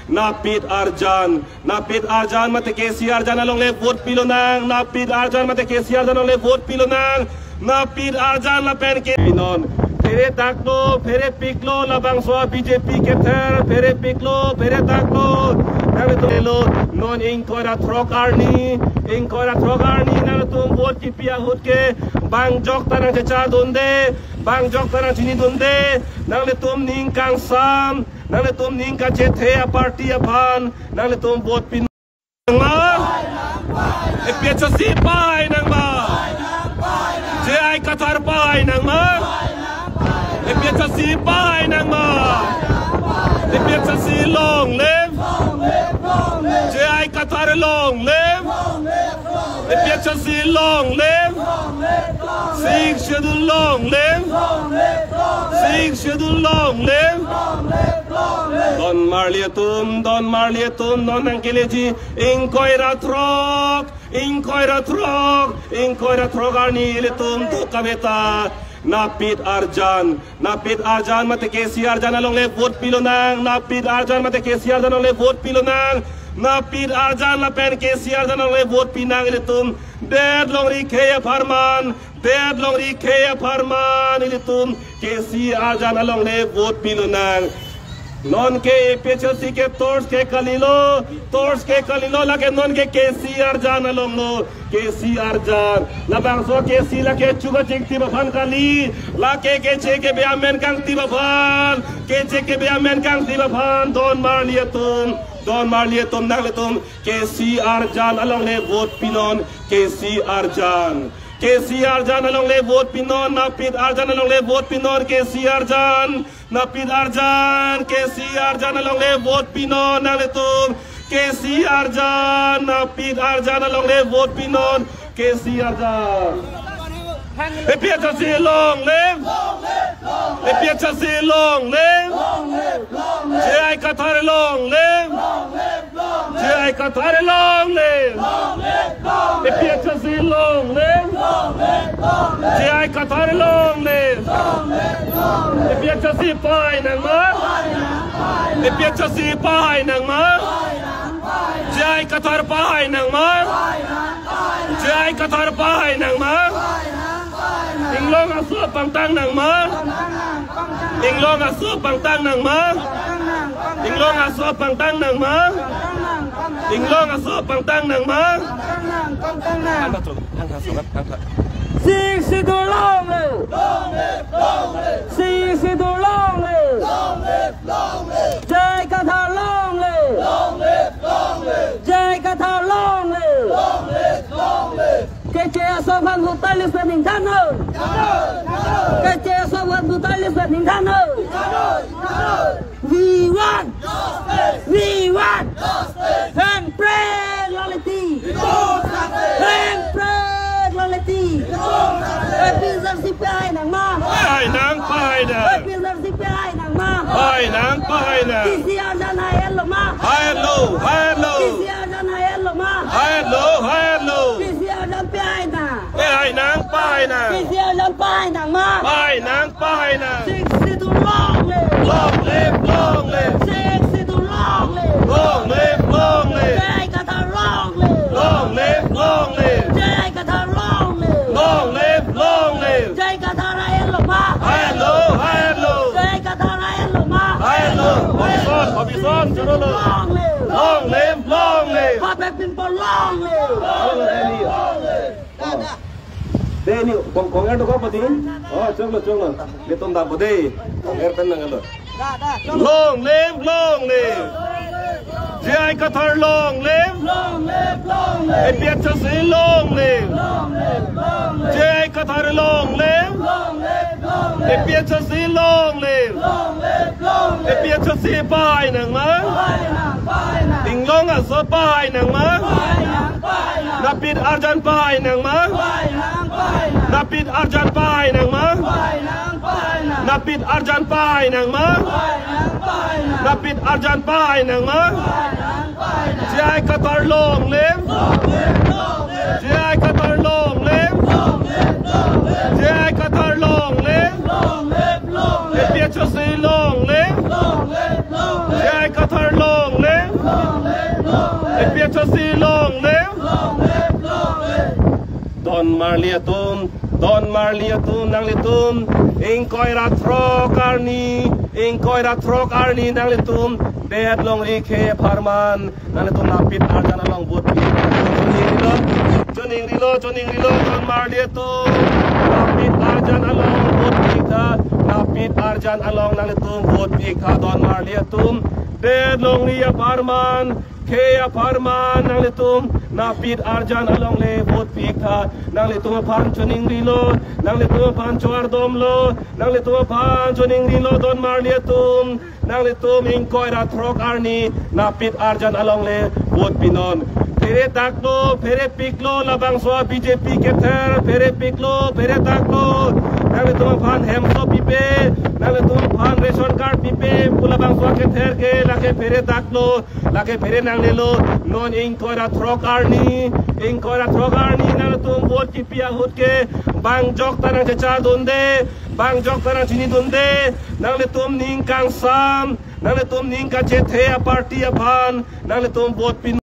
Napit Arjan mate KC Arjan along le vote pilonang Napit Arjan mate KC Arjan along le vote pilonang Napit Arjan la pen ke non Pere taklo pere piklo labang soa BJP keter pere piklo pere taklo nang to lo non ingkora trokarni nang to vote ki pia hutke bang jok tanang cecar donde bang jok tanang sini donde nang le tum ningkang sam nang le tum ningka cete party apan nang le tum vote pin ma e piecha si pai nang ma je ai katar pai nang ma e piecha si pai nang ma e piecha si long live je ai katar long live e piecha si long live sing schedule long live sing schedule long live Don Marlietum Don Nang Keleji Inkoira trok arni letum tu kabeta Napit Arjan mate KC Arjan along le vote pilonang Napit Arjan mate KC Arjan along le vote pilonang Napit Arjan la pen KC Arjan along le vote pinang letum dead long ri kaya parman letum KC Arjan along le vote pilonang non ke PHC ke tors ke kalilo lage non ke KC Arjan along no KC Arjan labang so KC la ke chuga chikti bafan kali la ke che ke be amen kang ti bafan ke che ke be amen kang ti bafan Don Marlietum nagletum KC Arjan along le vote pinon KC Arjan along le vote pinon Napit Arjan along le vote pinon KC Arjan Napit Arjan KC Arjan along le vote pinon nagletum KC Arjan Napit Arjan along le vote pinon KC Arjan e piecha si long live je ai katar long live e piecha si long live je ai katar long live e piecha si pai nang ma e piecha si pai nang ma je ai katar pai nang ma je ai katar pai nang ma Inglong aso pangtang nang ma Inglong aso pangtang nang ma Inglong aso pangtang nang ma Inglong aso pangtang nang ma Sing sidu long le Sing sidu long le Jai katha long le Jai katha long le Kece sobat butalis peningkano Kece sobat butalis peningkano We want Handbrake loyalty Episode CPI nang ma Pai nang Episode CPI nang ma Pai nang KC Arjan hayan lo ma Hayan lo KC Arjan hayan lo ma Hayan lo KC Arjan pai na Pai nang KC Arjan pai nang ma Pai nang 60 long live 60 long live Jai kata long live Jai kata long live Jai kata rayan lo ma Hayan lo Jai kata rayan lo ma Hayan lo Obison long live Papek Pinpo long live Deni kong air to ko pati oh choglo beton da pade kong air pen nang lo long live Jai kathar long live e piecha si long live Jai kathar long live e piecha si long live e piecha si pai nang ma Inglong aso pai nang ma Napit Arjan pai nang ma Napit Arjan pai nang ma Napit Arjan pai nang ma Napit Arjan pai nang ma Jai katar long live Jai katar long live Jai katar long live E piecha si long live Jai katar long live Pietro si long live. Don Marliatum nang litum ing koira trok arni nang litum dead long rike parman nang litum napit arjan along boat joning rilo Don Marliatum napit arjan along boat pika napit arjan along nang litum boat pika Don Marliatum dead long ria parman Kaya parman nang litum napit arjan along le bot pika nang litum pan choning rilo nang litum pan chuar domlo nang litum pan choning rilo Don Marliatum nang litum ingkoira trok arni napit arjan along le bot pinon pere taklo pere piklo labang soa BJP keter pere piklo pere taklo nang litum pan hemso pipe nang litum pan ration card pipe pulabang soa keter ke lake pere taklo lake pere nang lelo non ingkoira trok arni nang litum bot kipia hutke bang jok tanang cecar donde bang jok tanang sini donde nang litum ningkang sam nang litum ningka cethe party apan nang litum bot pin